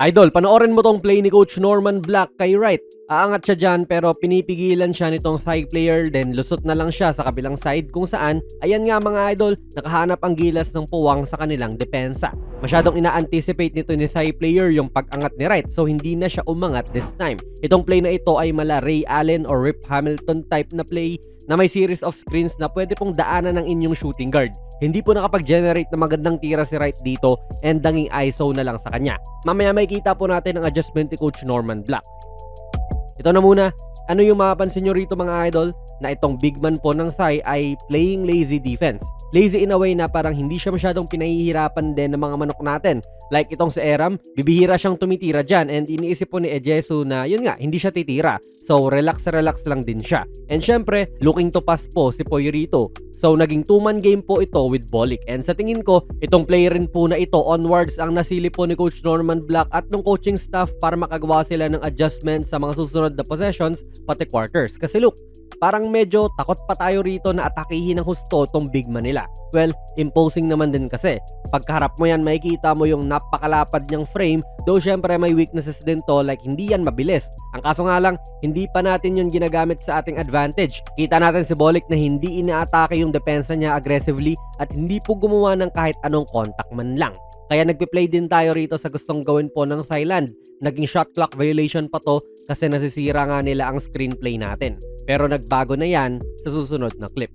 Idol, panoorin mo tong play ni Coach Norman Black kay Wright. Aangat siya dyan pero pinipigilan siya nitong thigh player, then lusot na lang siya sa kabilang side kung saan, ayan nga mga idol, nakahanap ang gilas ng puwang sa kanilang depensa. Masyadong ina-anticipate nito ni thigh player yung pag-angat ni Wright, so hindi na siya umangat this time. Itong play na ito ay mala Ray Allen or Rip Hamilton type na play na may series of screens na pwede pong daanan ng inyong shooting guard. Hindi po nakapag-generate ng magandang tira si Wright dito and danging ISO na lang sa kanya. Mamaya makikita po natin ang adjustment ni Coach Norman Black. Ito na muna, ano yung mapapansin nyo rito mga idol? Na itong big man po ng thigh ay playing lazy defense. Lazy in a way na parang hindi siya masyadong pinahihirapan din ng mga manok natin. Like itong si Eram, bibihira siyang tumitira dyan and iniisip po ni Ejesu na yun nga, hindi siya titira. So relax lang din siya. And syempre, looking to pass po si Poyorito. So naging 2-man game po ito with Bolik. And sa tingin ko, itong play rin po na ito onwards ang nasili po ni Coach Norman Black at ng coaching staff para makagawa sila ng adjustment sa mga susunod na possessions pati quarters. Kasi look, parang medyo takot pa tayo rito na atakihin ng husto tong big man nila. Well, imposing naman din kasi. Pagkaharap mo yan, makikita mo yung napakalapad niyang frame, though syempre may weaknesses din to like hindi yan mabilis. Ang kaso nga lang, hindi pa natin yun ginagamit sa ating advantage. Kita natin si Bolik na hindi inaatake yung depensa niya aggressively at hindi po gumawa ng kahit anong contact man lang. Kaya nagpe-play din tayo rito sa gustong gawin po ng Thailand. Naging shot clock violation pa to kasi nasisira nga nila ang screenplay natin. Pero nagbago na yan sa susunod na clip.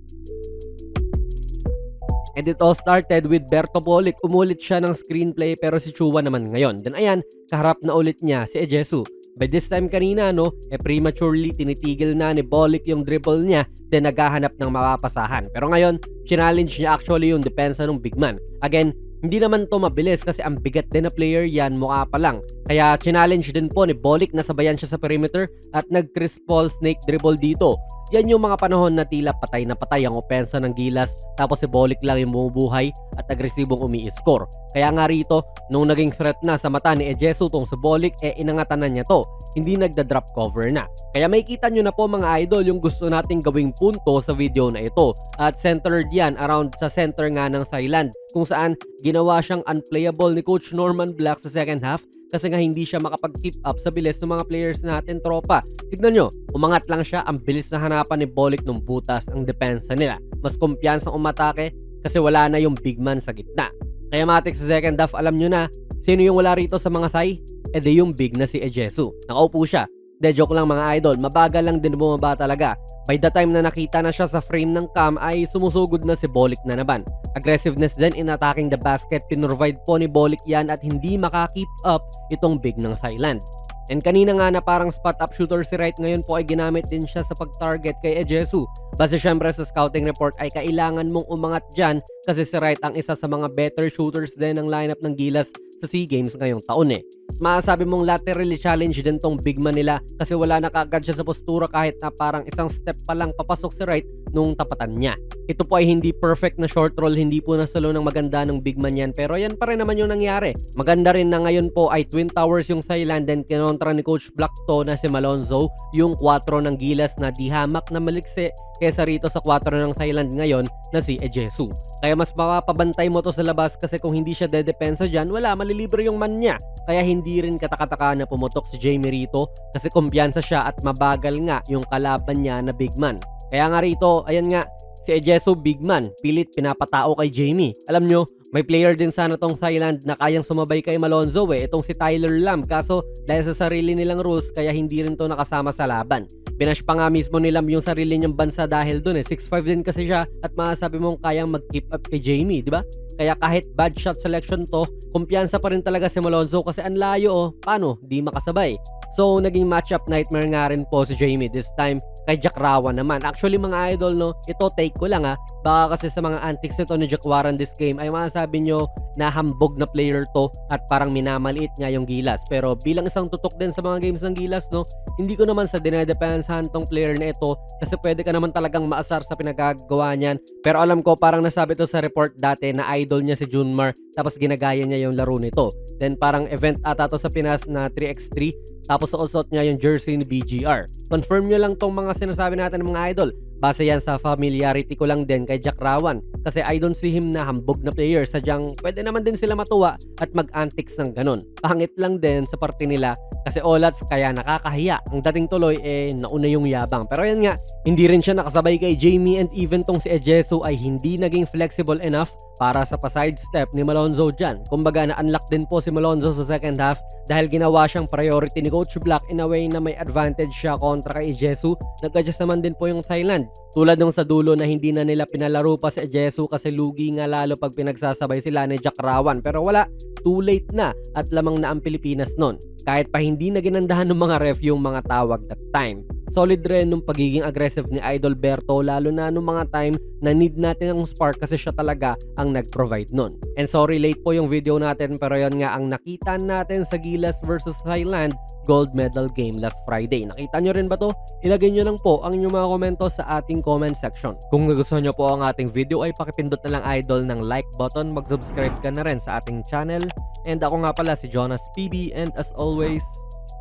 And it all started with Berto Bolik. Umulit siya ng screenplay pero si Chua naman ngayon. Then ayan, kaharap na ulit niya si Ejesu. By this time kanina prematurely tinitigil na ni Bolik yung dribble niya, then naghahanap ng mapapasahan. Pero ngayon, challenge niya actually yung depensa ng big man. Again, hindi naman to mabilis kasi ang bigat din na player yan, mukha pa lang. Kaya challenge din po ni Bolik na sabayan siya sa perimeter at nag-Chris Paul snake dribble dito. Yan yung mga panahon na tila patay na patay ang opensa ng Gilas tapos si Bolik lang yung bumubuhay at agresibong umi-score. Kaya nga rito, nung naging threat na sa mata ni Ejesu tong si Bolik, inangatan na niya to. Hindi nagda-drop cover na. Kaya may kita nyo na po mga idol yung gusto nating gawing punto sa video na ito. At centered yan around sa center nga ng Thailand kung saan ginawa siyang unplayable ni Coach Norman Black sa second half kasi nga hindi siya makapag-keep up sa bilis ng mga players natin tropa. Tignan nyo, umangat lang siya, ang bilis na hanapan ni Bolik nung butas ang depensa nila. Mas kumpiyansang umatake kasi wala na yung big man sa gitna. Kaya matik sa second half, alam nyo na, sino yung wala rito sa mga thigh? Di yung big na si Ejesu. Nakaupo siya. Joke lang mga idol, mabagal lang din bumaba talaga. By the time na nakita na siya sa frame ng cam ay sumusugod na si Bolik na naman. Aggressiveness din in attacking the basket, pinrovide po ni Bolik yan at hindi maka-keep up itong big ng Thailand. And kanina nga na parang spot-up shooter si Wright, ngayon po ay ginamit din siya sa pag-target kay Ejesu. Base syempre sa scouting report ay kailangan mong umangat dyan kasi si Wright ang isa sa mga better shooters din ng lineup ng Gilas sa SEA Games ngayong taon Maasabi mong laterally challenge din tong big man nila kasi wala na kagad siya sa postura kahit na parang isang step pa lang papasok si Wright nung tapatan niya. Ito po ay hindi perfect na short roll, hindi po nasalo ng maganda ng big man yan pero yan pa rin naman yung nangyari. Maganda rin na ngayon po ay Twin Towers yung Thailand and kinontra ni Coach Black to na si Malonzo, yung 4 ng Gilas na di hamak na maliksi kesa rito sa 4 ng Thailand ngayon na si Ejesu. Kaya mas mapapabantay mo to sa labas kasi kung hindi siya dedepensa dyan, wala, malilibre yung man niya. Kaya hindi rin katakataka na pumutok si Jamie rito kasi kumpiyansa siya at mabagal nga yung kalaban niya na big man. Kaya nga rito, ayan nga, si Ejesu big man, pilit pinapatao kay Jamie. Alam nyo, may player din sana tong Thailand na kayang sumabay kay Malonzo itong si Tyler Lam, kaso dahil sa sarili nilang rules kaya hindi rin to nakasama sa laban. Binash pa nga mismo ni Lam yung sarili niyang bansa dahil dun 6'5 din kasi siya at masasabi mong kayang mag-keep up kay Jamie, di ba? Kaya kahit bad shot selection to, kumpiyansa pa rin talaga si Malonzo kasi ang layo paano? Di makasabay. So, naging matchup nightmare nga rin po si Jamie this time kay Jack Rawan naman. Actually mga idol ito take ko lang baka kasi sa mga antics nito ni Jack Warren this game ay masasabi nyo na hambog na player to at parang minamaliit nga yung Gilas. Pero bilang isang tutok din sa mga games ng Gilas hindi ko naman sa dinedepensahan tong player na ito kasi pwede ka naman talagang maasar sa pinagagawa niyan. Pero alam ko parang nasabi to sa report dati na idol niya si Junmar tapos ginagaya niya yung laro nito. Then parang event ata to sa Pinas na 3x3 tapos suot niya yung jersey ni BGR. Confirm nyo lang tong mga sinasabi natin ng mga idol. Base yan sa familiarity ko lang din kay Jack Rawan kasi I don't see him na hambog na player, sadyang pwede naman din sila matuwa at mag-antics ng ganun. Pangit lang din sa parte nila kasi olats kaya nakakahiya. Ang dating tuloy nauna yung yabang. Pero yan nga, hindi rin siya nakasabay kay Jamie and even tong si Ejesu ay hindi naging flexible enough para sa pa-sidestep ni Malonzo dyan. Kumbaga na-unlock din po si Malonzo sa second half dahil ginawa siyang priority ni Coach Black in a way na may advantage siya kontra kay Ejesu. Nag-adjust naman din po yung Thailand. Tulad nung sa dulo na hindi na nila pinalaro pa si Ejesu kasi lugi nga lalo pag pinagsasabay sila ni Jack Rawan. Pero wala, too late na at lamang na ang Pilipinas nun. Kahit pa hindi na ginandahan ng mga ref yung mga tawag that time. Solid rin nung pagiging aggressive ni Idol Berto lalo na nung mga time na need natin ang spark kasi siya talaga ang nag-provide nun. And sorry late po yung video natin pero yon nga ang nakita natin sa Gilas versus Thailand gold medal game last Friday. Nakita nyo rin ba to? Ilagay nyo lang po ang inyong mga komento sa ating comment section. Kung nagustuhan nyo po ang ating video ay pakipindot na lang idol ng like button, mag-subscribe ka na rin sa ating channel. And ako nga pala si Jonas PB and as always,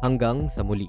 hanggang sa muli.